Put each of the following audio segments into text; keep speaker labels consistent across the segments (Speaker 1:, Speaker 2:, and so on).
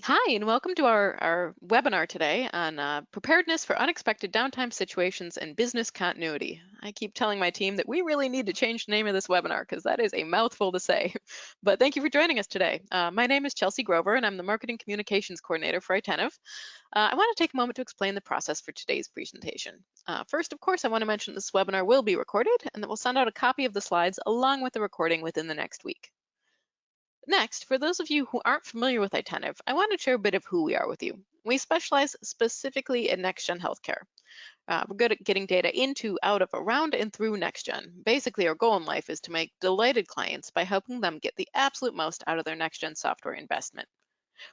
Speaker 1: Hi, and welcome to our webinar today on preparedness for unexpected downtime situations and business continuity. I keep telling my team that we really need to change the name of this webinar because that is a mouthful to say. But thank you for joining us today. My name is Chelsea Grover, and I'm the Marketing Communications Coordinator for Attentive. I want to take a moment to explain the process for today's presentation. First, of course, I want to mention this webinar will be recorded and that we'll send out a copy of the slides along with the recording within the next week. Next, for those of you who aren't familiar with Attentive, I want to share a bit of who we are with you. We specialize specifically in NextGen Healthcare. We're good at getting data into, out of, around, and through NextGen. Basically, our goal in life is to make delighted clients by helping them get the absolute most out of their NextGen software investment.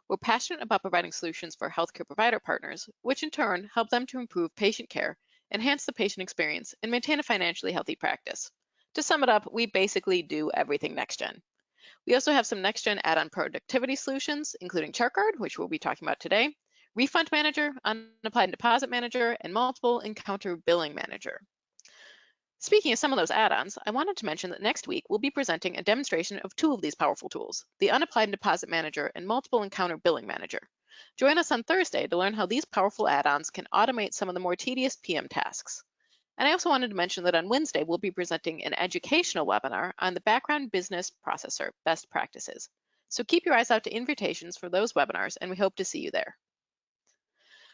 Speaker 1: We're passionate about providing solutions for healthcare provider partners, which in turn help them to improve patient care, enhance the patient experience, and maintain a financially healthy practice. To sum it up, we basically do everything NextGen. We also have some NextGen add-on productivity solutions, including ChartGuard, which we'll be talking about today, Refund Manager, Unapplied Deposit Manager, and Multiple Encounter Billing Manager. Speaking of some of those add-ons, I wanted to mention that next week we'll be presenting a demonstration of two of these powerful tools, the Unapplied Deposit Manager and Multiple Encounter Billing Manager. Join us on Thursday to learn how these powerful add-ons can automate some of the more tedious PM tasks. And I also wanted to mention that on Wednesday, we'll be presenting an educational webinar on the background business processor best practices. So keep your eyes out to invitations for those webinars, and we hope to see you there.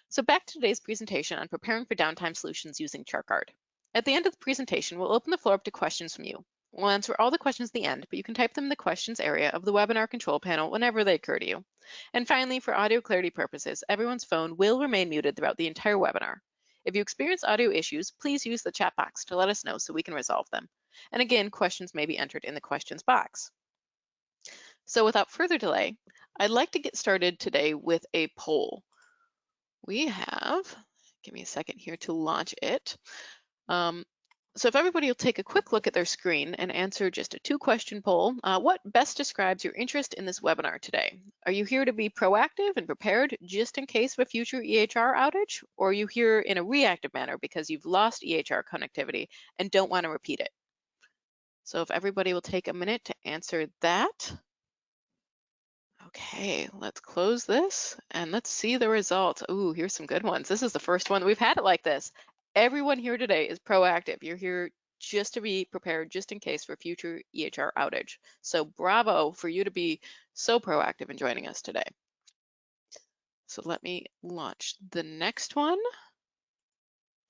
Speaker 1: So back to today's presentation on preparing for downtime solutions using ChartGuard. At the end of the presentation, we'll open the floor up to questions from you. We'll answer all the questions at the end, but you can type them in the questions area of the webinar control panel whenever they occur to you. And finally, for audio clarity purposes, everyone's phone will remain muted throughout the entire webinar. If you experience audio issues, please use the chat box to let us know so we can resolve them. And again, questions may be entered in the questions box. So without further delay, I'd like to get started today with a poll. We have, give me a second here to launch it. So if everybody will take a quick look at their screen and answer just a two-question poll, what best describes your interest in this webinar today? Are you here to be proactive and prepared just in case of a future EHR outage? Or are you here in a reactive manner because you've lost EHR connectivity and don't want to repeat it? So if everybody will take a minute to answer that. Okay, let's close this and let's see the results. Ooh, here's some good ones. This is the first one that we've had it like this. Everyone here today is proactive. You're here just to be prepared just in case for future EHR outage. So bravo for you to be so proactive in joining us today. So let me launch the next one.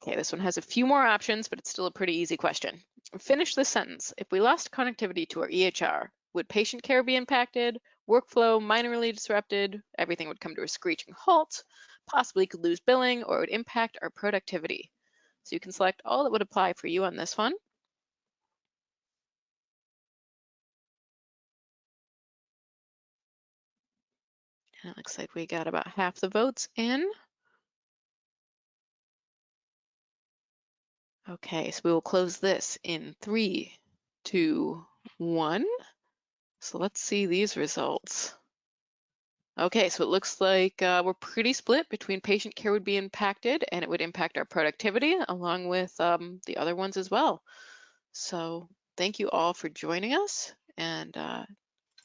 Speaker 1: Okay, this one has a few more options, but it's still a pretty easy question. Finish this sentence. If we lost connectivity to our EHR, would patient care be impacted? Workflow minorly disrupted? Everything would come to a screeching halt? Possibly could lose billing, or it would impact our productivity. So you can select all that would apply for you on this one. And it looks like we got about half the votes in. Okay, so we will close this in 3, 2, 1. So let's see these results. Okay, so it looks like we're pretty split between patient care would be impacted and it would impact our productivity along with the other ones as well. So thank you all for joining us and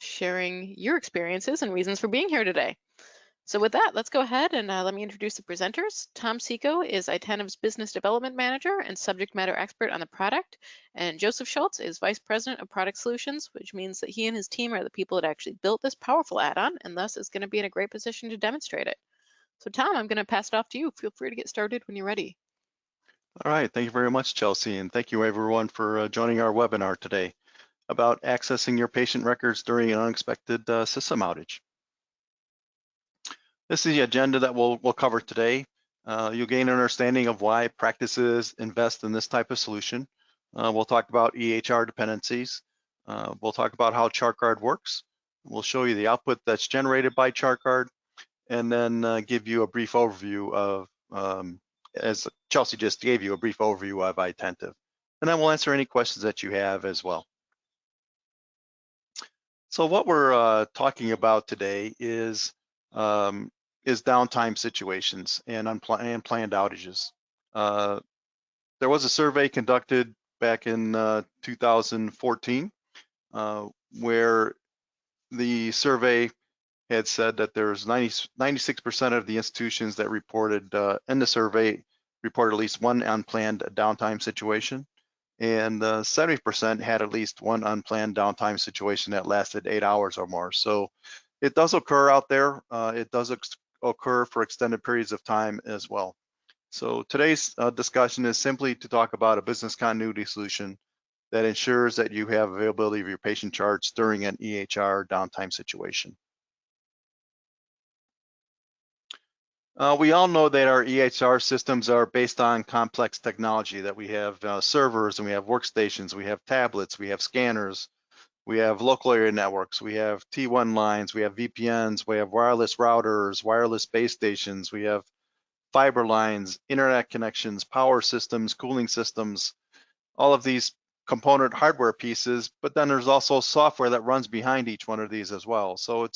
Speaker 1: sharing your experiences and reasons for being here today. So with that, let's go ahead and let me introduce the presenters. Tom Seco is Attentive's Business Development Manager and subject matter expert on the product. And Joseph Schultz is Vice President of Product Solutions, which means that he and his team are the people that actually built this powerful add-on and thus is going to be in a great position to demonstrate it. So Tom, I'm going to pass it off to you. Feel free to get started when you're ready.
Speaker 2: All right, thank you very much, Chelsea, and thank you everyone for joining our webinar today about accessing your patient records during an unexpected system outage. This is the agenda that we'll cover today. You'll gain an understanding of why practices invest in this type of solution. We'll talk about EHR dependencies. We'll talk about how ChartGuard works. We'll show you the output that's generated by ChartGuard, and then give you a brief overview of, as Chelsea just gave you, a brief overview of Attentive. And then we'll answer any questions that you have as well. So what we're talking about today is downtime situations and unplanned outages. There was a survey conducted back in 2014 where the survey had said that there's 96% of the institutions that reported in the survey reported at least one unplanned downtime situation, and 70% had at least one unplanned downtime situation that lasted 8 hours or more. So it does occur out there. It does occur for extended periods of time as well. So today's discussion is simply to talk about a business continuity solution that ensures that you have availability of your patient charts during an EHR downtime situation. We all know that our EHR systems are based on complex technology, that we have servers and we have workstations, we have tablets, we have scanners, we have local area networks, we have T1 lines, we have VPNs, we have wireless routers, wireless base stations, we have fiber lines, internet connections, power systems, cooling systems, all of these component hardware pieces, but then there's also software that runs behind each one of these as well. So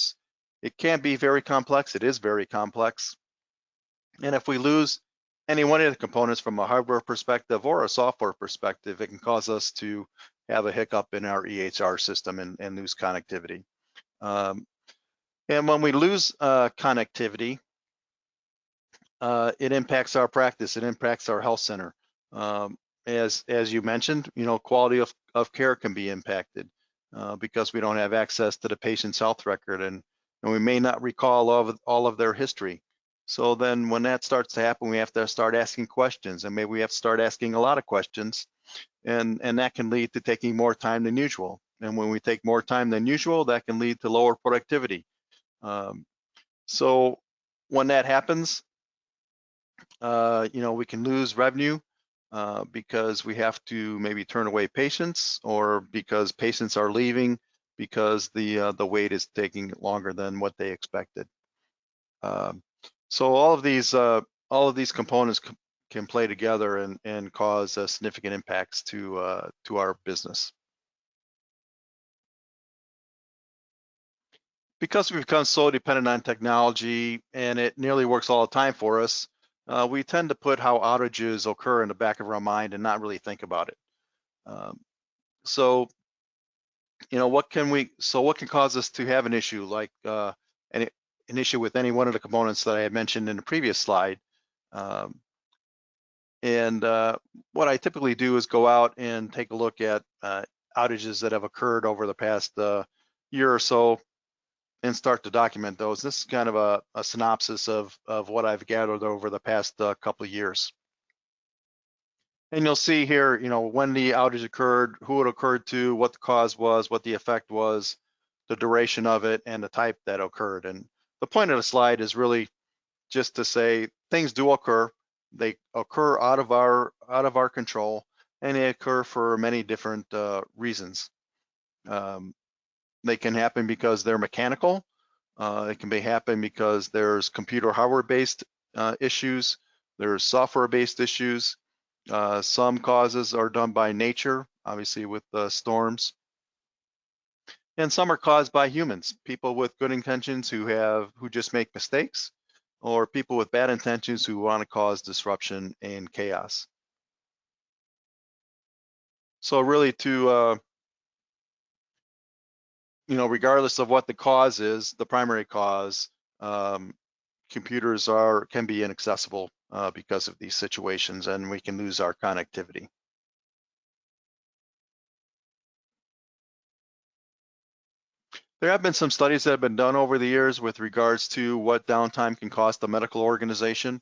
Speaker 2: it can be very complex. It is very complex. And if we lose any one of the components from a hardware perspective or a software perspective, it can cause us to have a hiccup in our EHR system and lose connectivity. And when we lose connectivity, it impacts our practice. It impacts our health center. As you mentioned, quality of care can be impacted because we don't have access to the patient's health record, and we may not recall all of their history. So then when that starts to happen, we have to start asking questions, and maybe we have to start asking a lot of questions, and that can lead to taking more time than usual. And when we take more time than usual, that can lead to lower productivity. So when that happens, we can lose revenue because we have to maybe turn away patients, or because patients are leaving because the wait is taking longer than what they expected. So all of these components can play together and cause significant impacts to our business. Because we've become so dependent on technology and it nearly works all the time for us, we tend to put how outages occur in the back of our mind and not really think about it. So what can cause us to have an issue like an issue with any one of the components that I had mentioned in the previous slide? And what I typically do is go out and take a look at outages that have occurred over the past year or so and start to document those. This is kind of a synopsis of what I've gathered over the past couple of years. And you'll see here, when the outage occurred, who it occurred to, what the cause was, what the effect was, the duration of it, and the type that occurred. And the point of the slide is really just to say things do occur. They occur out of our control, and they occur for many different reasons. They can happen because they're mechanical. It can happen because there's computer hardware-based issues. There's software-based issues. Some causes are done by nature, obviously with storms. And some are caused by humans, people with good intentions who just make mistakes, or people with bad intentions who want to cause disruption and chaos. So really regardless of what the cause is, the primary cause, computers can be inaccessible because of these situations, and we can lose our connectivity. There have been some studies that have been done over the years with regards to what downtime can cost a medical organization.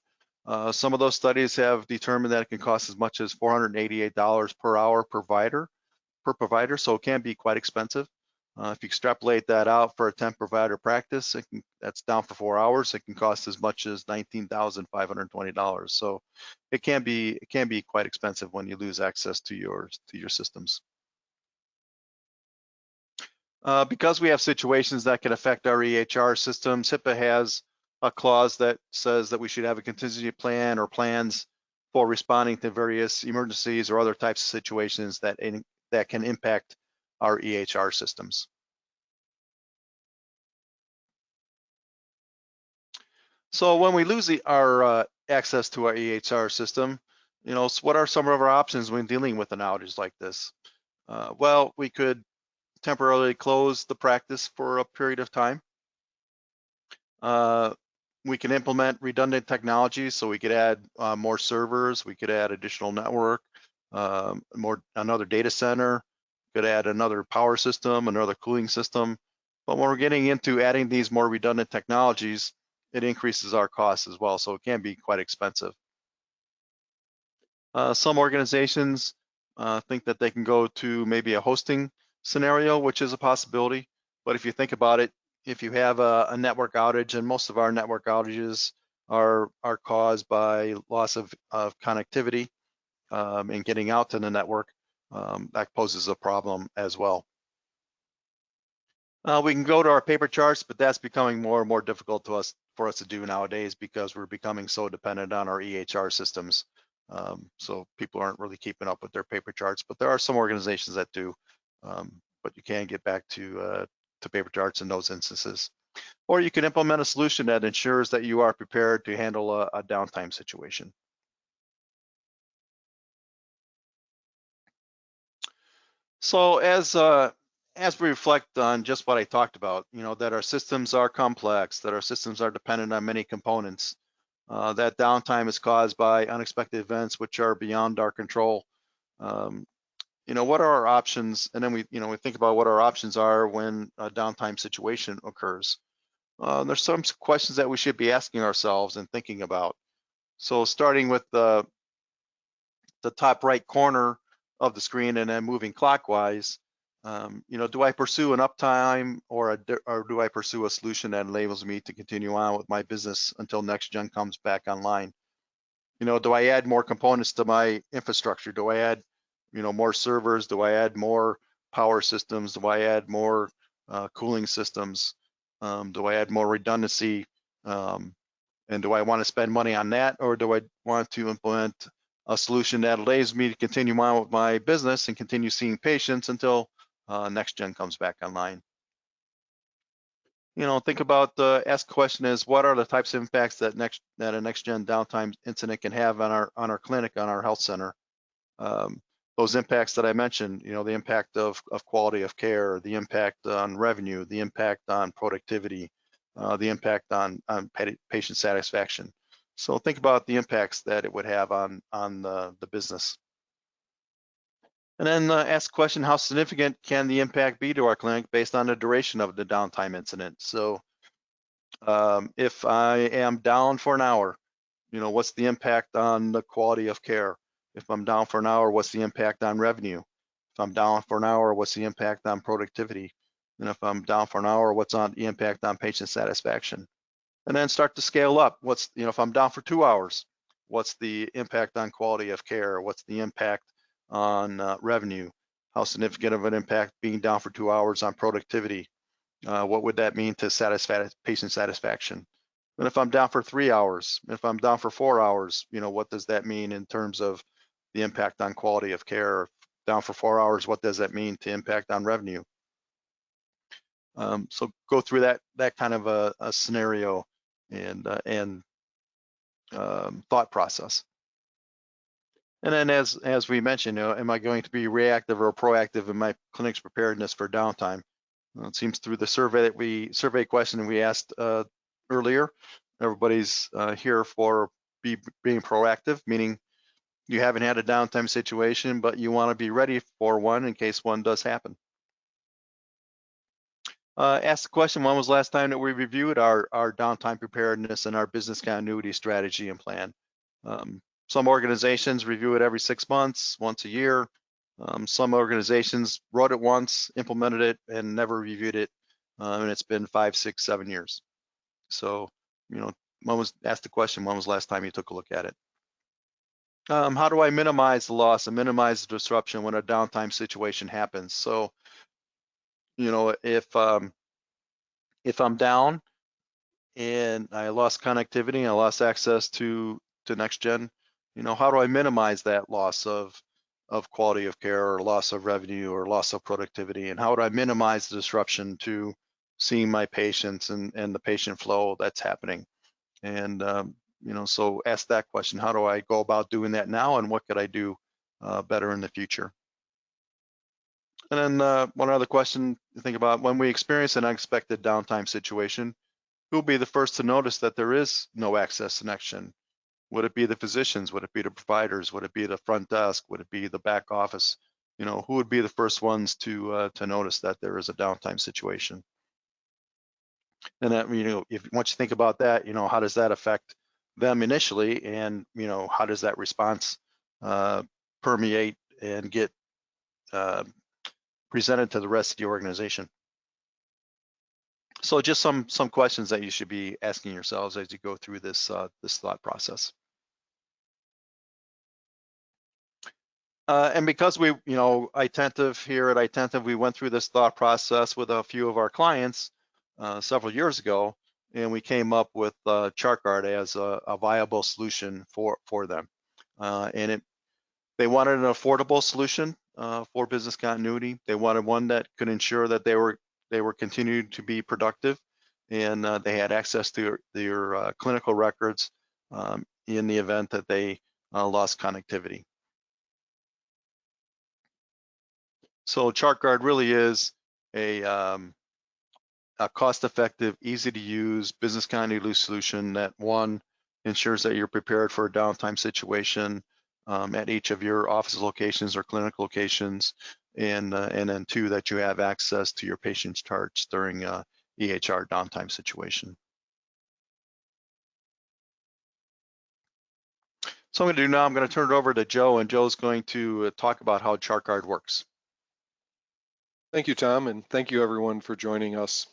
Speaker 2: Some of those studies have determined that it can cost as much as $488 per hour per provider, so it can be quite expensive. If you extrapolate that out for a 10 provider practice, that's down for 4 hours. It can cost as much as $19,520. So it can be quite expensive when you lose access to your systems. Because we have situations that can affect our EHR systems, HIPAA has a clause that says that we should have a contingency plan or plans for responding to various emergencies or other types of situations that can impact our EHR systems. So when we lose our access to our EHR system, what are some of our options when dealing with an outage like this? Well, we could temporarily close the practice for a period of time. We can implement redundant technologies, so we could add more servers, we could add additional network, another data center, could add another power system, another cooling system. But when we're getting into adding these more redundant technologies, it increases our costs as well, so it can be quite expensive. Some organizations think that they can go to maybe a hosting scenario, which is a possibility. But if you think about it, if you have a network outage, and most of our network outages are caused by loss of connectivity and getting out to the network, that poses a problem as well. We can go to our paper charts, but that's becoming more and more difficult for us to do nowadays because we're becoming so dependent on our EHR systems. So people aren't really keeping up with their paper charts, but there are some organizations that do. But you can get back to paper charts in those instances. Or you can implement a solution that ensures that you are prepared to handle a downtime situation. So as we reflect on just what I talked about, that our systems are complex, that our systems are dependent on many components, that downtime is caused by unexpected events which are beyond our control. What are our options? And then we think about what our options are when a downtime situation occurs. There's some questions that we should be asking ourselves and thinking about. So starting with the top right corner of the screen and then moving clockwise, do I pursue an uptime or do I pursue a solution that enables me to continue on with my business until NextGen comes back online? Do I add more components to my infrastructure? Do I add, more servers? Do I add more power systems? Do I add more cooling systems? Do I add more redundancy? And do I want to spend money on that, or do I want to implement a solution that allows me to continue on with my business and continue seeing patients until NextGen comes back online? Think about ask the question is, what are the types of impacts that a NextGen downtime incident can have on our clinic, on our health center? Those impacts that I mentioned, the impact of quality of care, the impact on revenue, the impact on productivity, the impact on patient satisfaction. So think about the impacts that it would have on the business. And then ask the question, how significant can the impact be to our clinic based on the duration of the downtime incident? So if I am down for an hour, what's the impact on the quality of care? If I'm down for an hour, what's the impact on revenue? If I'm down for an hour, what's the impact on productivity? And if I'm down for an hour, what's the impact on patient satisfaction? And then start to scale up. If I'm down for 2 hours, what's the impact on quality of care? What's the impact on revenue? How significant of an impact being down for 2 hours on productivity? What would that mean to patient satisfaction? And if I'm down for 3 hours, if I'm down for 4 hours, what does that mean in terms of the impact on quality of care? If down for 4 hours, what does that mean to impact on revenue? So go through that kind of a scenario and thought process. And then as we mentioned, am I going to be reactive or proactive in my clinic's preparedness for downtime? It seems through the survey question we asked earlier, everybody's here for being proactive, meaning you haven't had a downtime situation, but you want to be ready for one in case one does happen. Ask the question, when was the last time that we reviewed our downtime preparedness and our business continuity strategy and plan? Some organizations review it every 6 months, once a year. Some organizations wrote it once, implemented it, and never reviewed it, and it's been 5, 6, 7 years. So, ask the question, when was the last time you took a look at it? How do I minimize the loss and minimize the disruption when a downtime situation happens? So, if I'm down and I lost connectivity and I lost access to NextGen, how do I minimize that loss of quality of care or loss of revenue or loss of productivity? And how would I minimize the disruption to seeing my patients and the patient flow that's happening? And, so ask that question, how do I go about doing that now, and what could I do better in the future? And then one other question to think about, when we experience an unexpected downtime situation, Who will be the first to notice that there is no access connection? Would it be the physicians? Would it be the providers? Would it be the front desk? Would it be the back office? Who would be the first ones to notice that there is a downtime situation? And that, if once you think about that, how does that affect them initially, and how does that response permeate and get presented to the rest of the organization? So just some questions that you should be asking yourselves as you go through this this thought process. And because we, Attentive here at Attentive, we went through this thought process with a few of our clients several years ago, and we came up with ChartGuard as a viable solution for them. They wanted an affordable solution for business continuity. They wanted one that could ensure that they were continuing to be productive, and they had access to their clinical records in the event that they lost connectivity. So ChartGuard really is a cost-effective, easy-to-use business continuity solution that, one, ensures that you're prepared for a downtime situation at each of your office locations or clinic locations, and then two, that you have access to your patient's charts during EHR downtime situation. So I'm going to do now, I'm going to turn it over to Joe, and Joe's going to talk about how ChartGuard works.
Speaker 3: Thank you, Tom, and thank you everyone for joining us.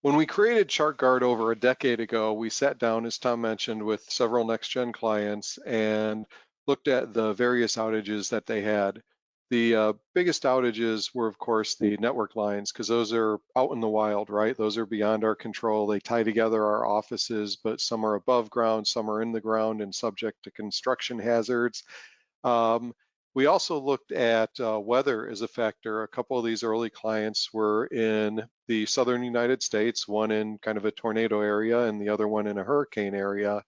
Speaker 3: When we created ChartGuard over a decade ago, we sat down, as Tom mentioned, with several NextGen clients and looked at the various outages that they had. The biggest outages were, of course, the network lines, because those are out in the wild, right? Those are beyond our control. They tie together our offices, but some are above ground, some are in the ground and subject to construction hazards. We also looked at weather as a factor. A couple of these early clients were in the southern United States, one in kind of a tornado area and the other one in a hurricane area,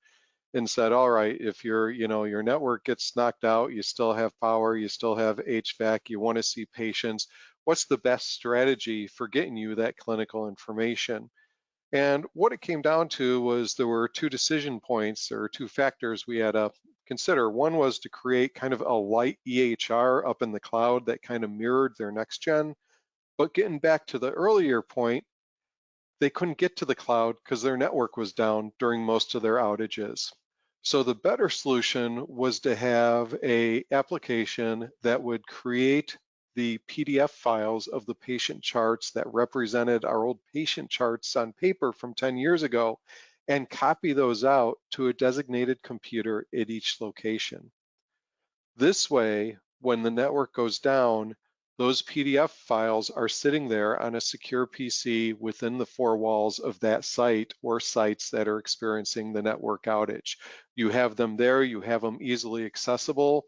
Speaker 3: and said, all right, if your network gets knocked out, you still have power, you still have HVAC, you want to see patients, what's the best strategy for getting you that clinical information? And what it came down to was there were two decision points, or two factors we had to consider. One was to create kind of a light EHR up in the cloud that kind of mirrored their NextGen. But getting back to the earlier point, they couldn't get to the cloud because their network was down during most of their outages. So the better solution was to have an application that would create the PDF files of the patient charts that represented our old patient charts on paper from 10 years ago and copy those out to a designated computer at each location. This way, when the network goes down, those PDF files are sitting there on a secure PC within the four walls of that site or sites that are experiencing the network outage. You have them there, you have them easily accessible.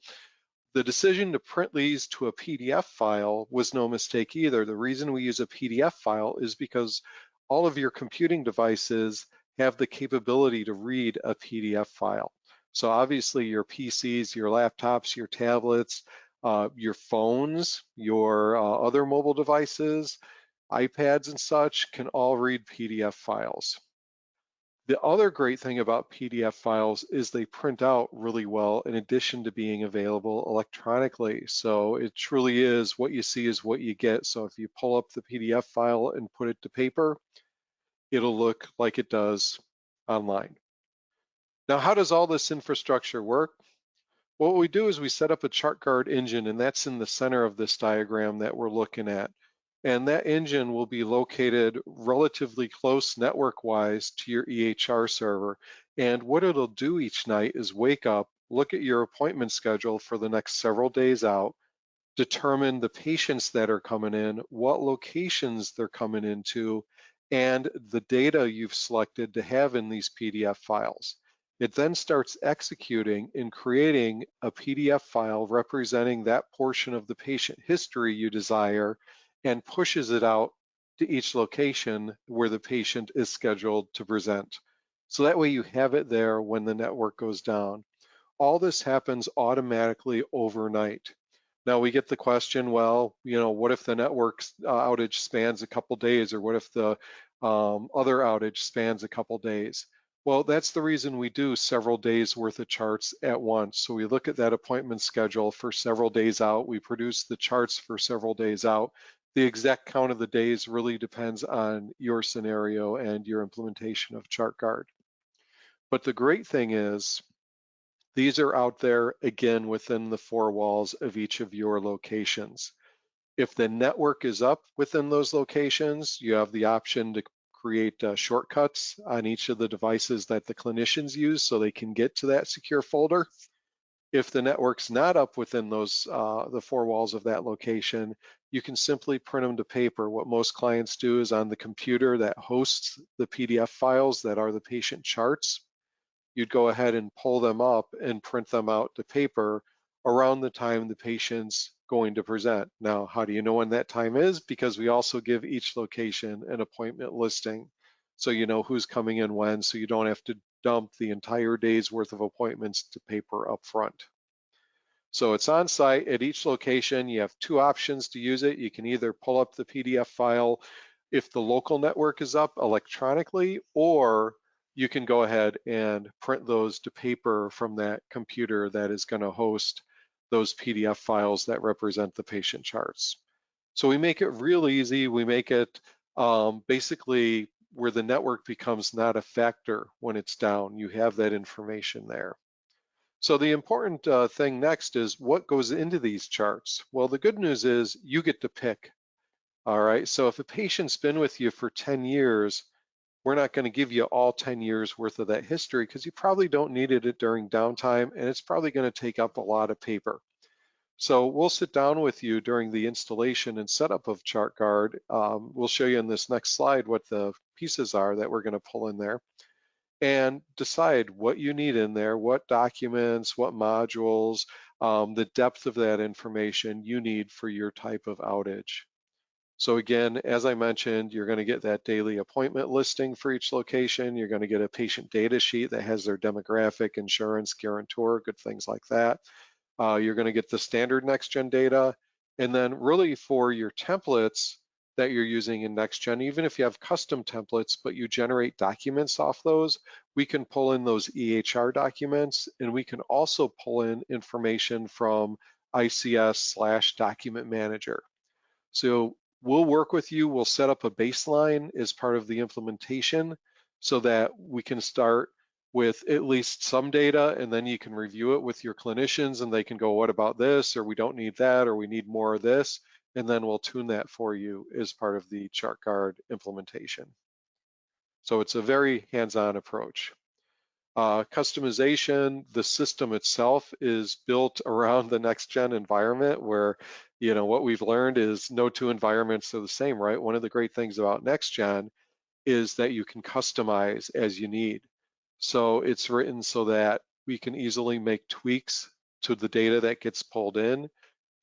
Speaker 3: The decision to print these to a PDF file was no mistake either. The reason we use a PDF file is because all of your computing devices have the capability to read a PDF file. So obviously your PCs, your laptops, your tablets, your phones, your other mobile devices, iPads and such can all read PDF files. The other great thing about PDF files is they print out really well in addition to being available electronically. So it truly is what you see is what you get. So if you pull up the PDF file and put it to paper, it'll look like it does online. Now, how does all this infrastructure work? What we do is we set up a ChartGuard engine, and that's in the center of this diagram that we're looking at. And that engine will be located relatively close network-wise to your EHR server. And what it'll do each night is wake up, look at your appointment schedule for the next several days out, determine the patients that are coming in, what locations they're coming into, and the data you've selected to have in these PDF files. It then starts executing and creating a PDF file representing that portion of the patient history you desire and pushes it out to each location where the patient is scheduled to present. So that way you have it there when the network goes down. All this happens automatically overnight. Now we get the question, well, what if the network outage spans a couple days, or what if the Other outage spans a couple days. Well, that's the reason we do several days worth of charts at once. So we look at that appointment schedule for several days out. We produce the charts for several days out. The exact count of the days really depends on your scenario and your implementation of ChartGuard. But the great thing is, these are out there again within the four walls of each of your locations. If the network is up within those locations, you have the option to create shortcuts on each of the devices that the clinicians use so they can get to that secure folder. If the network's not up within those the four walls of that location, you can simply print them to paper. What most clients do is on the computer that hosts the PDF files that are the patient charts, you'd go ahead and pull them up and print them out to paper around the time the patient's going to present. Now, how do you know when that time is? Because we also give each location an appointment listing. So you know who's coming in when, so you don't have to dump the entire day's worth of appointments to paper up front. So it's on site at each location. You have two options to use it. You can either pull up the PDF file if the local network is up electronically, or you can go ahead and print those to paper from that computer that is going to host those PDF files that represent the patient charts. So we make it real easy. We make it basically where the network becomes not a factor when it's down. You have that information there. So the important thing next is what goes into these charts. Well, the good news is you get to pick. All right, so if a patient's been with you for 10 years, we're not going to give you all 10 years worth of that history because you probably don't need it during downtime, and it's probably going to take up a lot of paper. So we'll sit down with you during the installation and setup of ChartGuard. We'll show you in this next slide what the pieces are that we're going to pull in there, and decide what you need in there, what documents, what modules, the depth of that information you need for your type of outage. So again, as I mentioned, you're going to get that daily appointment listing for each location. You're going to get a patient data sheet that has their demographic, insurance, guarantor, good things like that. You're going to get the standard NextGen data. And then really for your templates that you're using in NextGen, even if you have custom templates, but you generate documents off those, we can pull in those EHR documents, and we can also pull in information from ICS/Document Manager. So we'll work with you. We'll set up a baseline as part of the implementation so that we can start with at least some data, and then you can review it with your clinicians and they can go, what about this? Or we don't need that, or we need more of this. And then we'll tune that for you as part of the ChartGuard implementation. So it's a very hands-on approach. Customization, the system itself is built around the NextGen environment where, you know, what we've learned is no two environments are the same, right? One of the great things about NextGen is that you can customize as you need. So it's written so that we can easily make tweaks to the data that gets pulled in.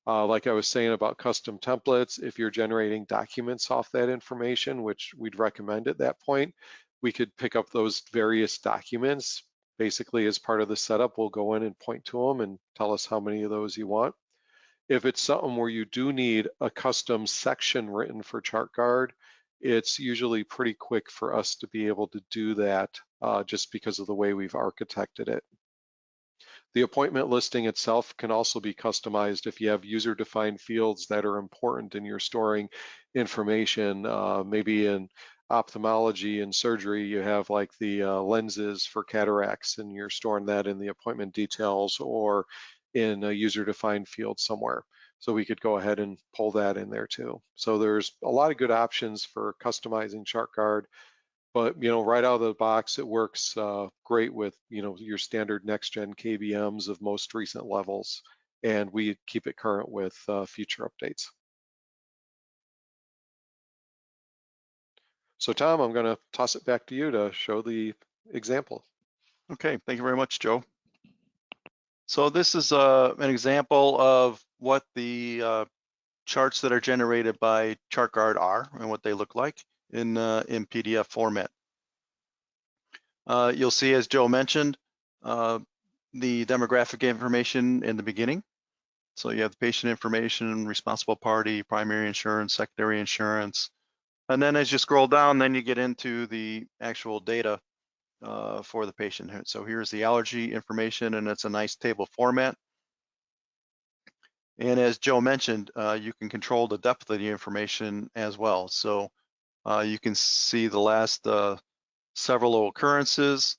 Speaker 3: Like I was saying about custom templates, if you're generating documents off that information, which we'd recommend at that point, we could pick up those various documents. Basically, as part of the setup, we'll go in and point to them and tell us how many of those you want. If it's something where you do need a custom section written for ChartGuard, it's usually pretty quick for us to be able to do that just because of the way we've architected it. The appointment listing itself can also be customized if you have user-defined fields that are important and you're storing information. Maybe in ophthalmology and surgery, you have like the lenses for cataracts and you're storing that in the appointment details or in a user-defined field somewhere. So we could go ahead and pull that in there too. So there's a lot of good options for customizing ChartGuard. But, you know, right out of the box, it works great with, you know, your standard NextGen KBMs of most recent levels, and we keep it current with future updates. So Tom, I'm going to toss it back to you to show the example.
Speaker 2: Okay, thank you very much, Joe. So this is an example of what the charts that are generated by ChartGuard are and what they look like in PDF format. You'll see, as Joe mentioned, the demographic information in the beginning. So you have the patient information, responsible party, primary insurance, secondary insurance, And then as you scroll down, then you get into the actual data for the patient. So here's the allergy information, and it's a nice table format. And as Joe mentioned, you can control the depth of the information as well. So you can see the last several occurrences,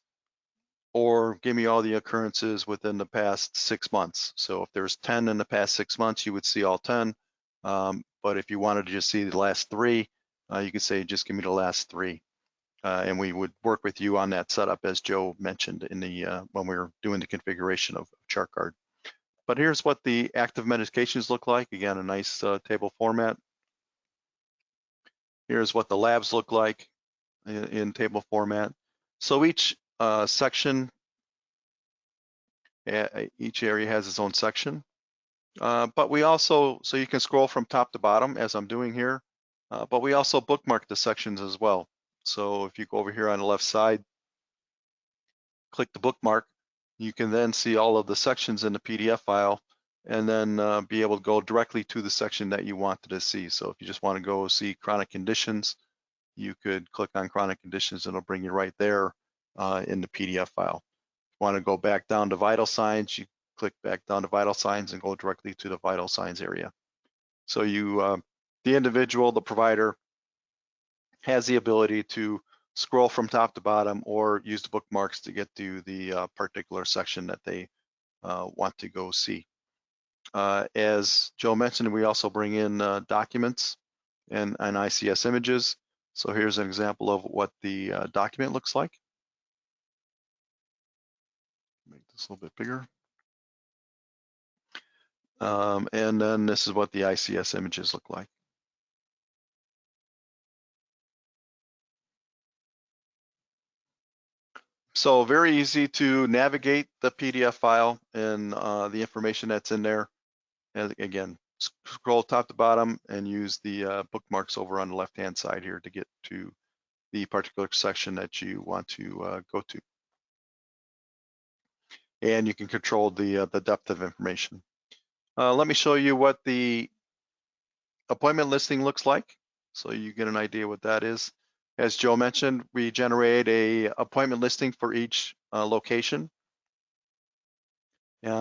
Speaker 2: or give me all the occurrences within the past 6 months. So if there's 10 in the past 6 months, you would see all 10. But if you wanted to just see the last 3, you could say, just give me the last 3. And we would work with you on that setup, as Joe mentioned in the when we were doing the configuration of ChartGuard. But here's what the active medications look like. Again, a nice table format. Here's what the labs look like in table format. So each section, each area has its own section. But we also, so you can scroll from top to bottom as I'm doing here, but we also bookmark the sections as well. So if you go over here on the left side, click the bookmark, you can then see all of the sections in the PDF file, and then be able to go directly to the section that you wanted to see. So if you just want to go see chronic conditions, you could click on chronic conditions and it'll bring you right there in the PDF file. If you want to go back down to vital signs, you click back down to vital signs and go directly to the vital signs area. So you, the individual, the provider, has the ability to scroll from top to bottom or use the bookmarks to get to the particular section that they want to go see. As Joe mentioned, we also bring in documents and ICS images. So here's an example of what the document looks like. Make this a little bit bigger. And then this is what the ICS images look like. So very easy to navigate the PDF file and the information that's in there. And again, scroll top to bottom and use the bookmarks over on the left-hand side here to get to the particular section that you want to go to. And you can control the depth of information. Let me show you what the appointment listing looks like, so you get an idea what that is. As Joe mentioned, we generate a appointment listing for each location.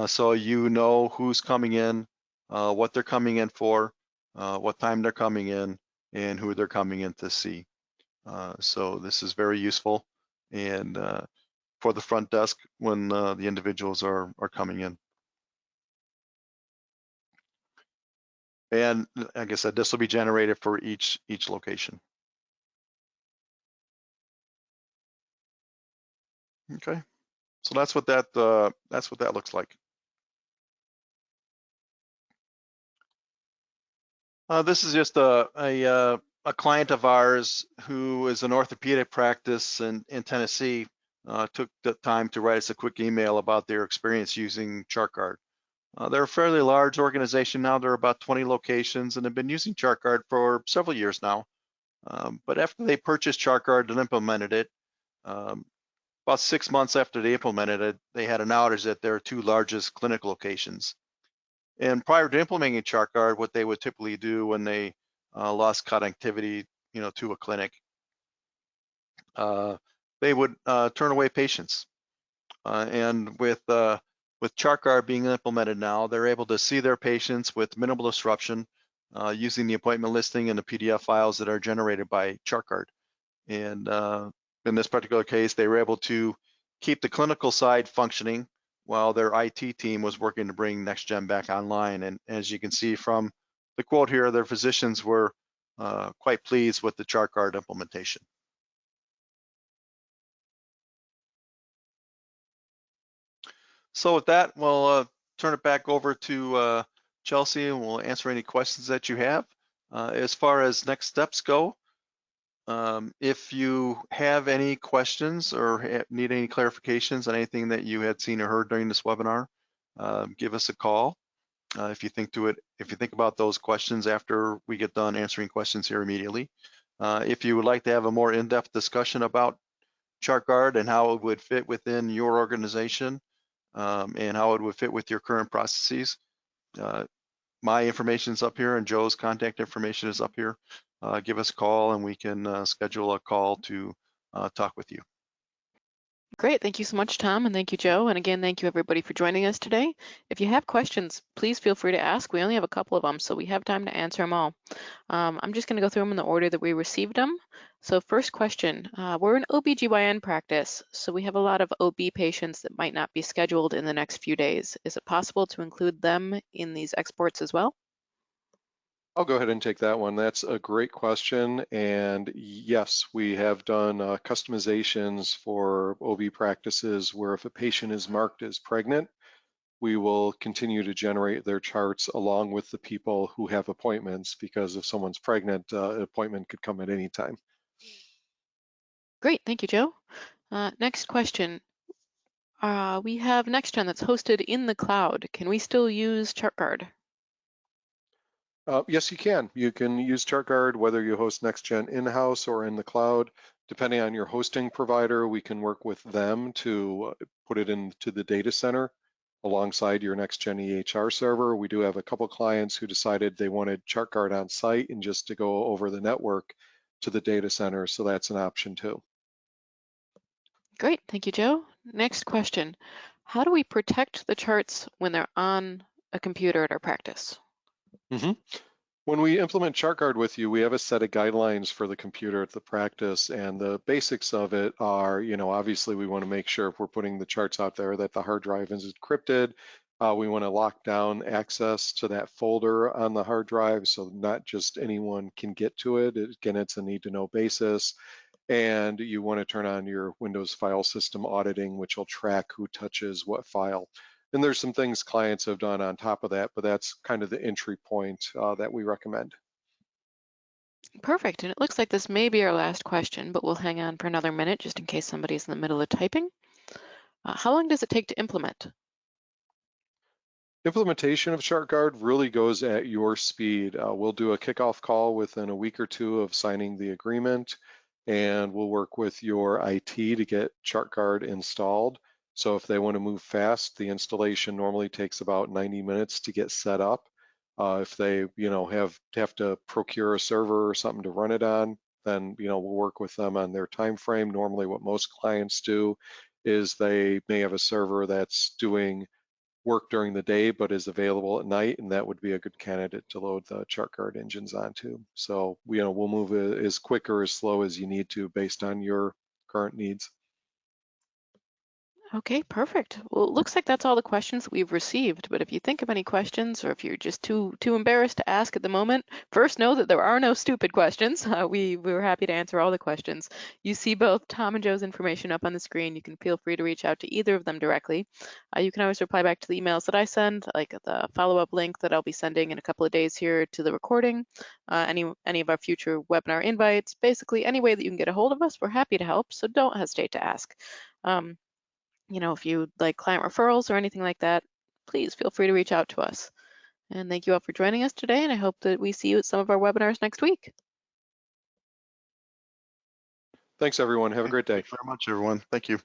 Speaker 2: So you know who's coming in, what they're coming in for, what time they're coming in, and who they're coming in to see. So this is very useful and for the front desk when the individuals are coming in. And like I said, this will be generated for each location. Okay, so that's what that looks like. This is just a client of ours who is an orthopedic practice in Tennessee. Took the time to write us a quick email about their experience using ChartGuard. They're a fairly large organization now. They're about 20 locations and have been using ChartGuard for several years now. But after they purchased ChartGuard and implemented it, about 6 months after they implemented it, they had an outage at their 2 largest clinic locations. And prior to implementing ChartGuard, what they would typically do when they lost connectivity, to a clinic, they would turn away patients. And with ChartGuard being implemented now, they're able to see their patients with minimal disruption using the appointment listing and the PDF files that are generated by ChartGuard. And in this particular case, they were able to keep the clinical side functioning while their IT team was working to bring NextGen back online. And as you can see from the quote here, their physicians were quite pleased with the ChartGuard implementation. So with that, we'll turn it back over to Chelsea, and we'll answer any questions that you have. As far as next steps go, if you have any questions or need any clarifications on anything that you had seen or heard during this webinar, give us a call. If you think about those questions after we get done answering questions here immediately. If you would like to have a more in-depth discussion about ChartGuard and how it would fit within your organization and how it would fit with your current processes, my information is up here and Joe's contact information is up here. give us a call and we can schedule a call to talk with you.
Speaker 1: Great. Thank you so much, Tom, and thank you, Joe. And again, thank you everybody for joining us today. If you have questions, please feel free to ask. We only have a couple of them, so we have time to answer them all. I'm just going to go through them in the order that we received them. So first question, we're an OBGYN practice, so we have a lot of OB patients that might not be scheduled in the next few days. Is it possible to include them in these exports as well?
Speaker 3: I'll go ahead and take that one. That's a great question. And yes, we have done customizations for OB practices where if a patient is marked as pregnant, we will continue to generate their charts along with the people who have appointments, because if someone's pregnant, an appointment could come at any time.
Speaker 1: Great, thank you, Joe. Next question. We have NextGen that's hosted in the cloud. Can we still use ChartGuard?
Speaker 3: Yes, you can. You can use ChartGuard whether you host NextGen in-house or in the cloud. Depending on your hosting provider, we can work with them to put it into the data center alongside your NextGen EHR server. We do have a couple clients who decided they wanted ChartGuard on site and just to go over the network to the data center, so that's an option too.
Speaker 1: Great, thank you, Joe. Next question. How do we protect the charts when they're on a computer at our practice?
Speaker 3: When we implement ChartGuard with you, we have a set of guidelines for the computer at the practice, and the basics of it are, obviously we want to make sure if we're putting the charts out there that the hard drive is encrypted. We want to lock down access to that folder on the hard drive so not just anyone can get to it. Again, it's a need-to-know basis. And you want to turn on your Windows file system auditing, which will track who touches what file. And there's some things clients have done on top of that, but that's kind of the entry point that we recommend.
Speaker 1: Perfect, and it looks like this may be our last question, but we'll hang on for another minute just in case somebody's in the middle of typing. How long does it take to implement?
Speaker 3: Implementation of ChartGuard really goes at your speed. We'll do a kickoff call within a week or two of signing the agreement, and we'll work with your IT to get ChartGuard installed. So if they want to move fast, the installation normally takes about 90 minutes to get set up. If they, have to procure a server or something to run it on, then, we'll work with them on their time frame. Normally what most clients do is they may have a server that's doing work during the day but is available at night, and that would be a good candidate to load the ChartGuard engines onto. So, we'll move as quick or as slow as you need to based on your current needs.
Speaker 1: Okay, perfect. Well, it looks like that's all the questions that we've received, but if you think of any questions or if you're just too embarrassed to ask at the moment, first know that there are no stupid questions. We were happy to answer all the questions. You see both Tom and Joe's information up on the screen. You can feel free to reach out to either of them directly. You can always reply back to the emails that I send, like the follow-up link that I'll be sending in a couple of days here to the recording, any of our future webinar invites, basically any way that you can get a hold of us, we're happy to help, so don't hesitate to ask. If you'd like client referrals or anything like that, please feel free to reach out to us. And thank you all for joining us today, and I hope that we see you at some of our webinars next week.
Speaker 3: Thanks, everyone. Have a great day.
Speaker 2: Thank you very much, everyone. Thank you.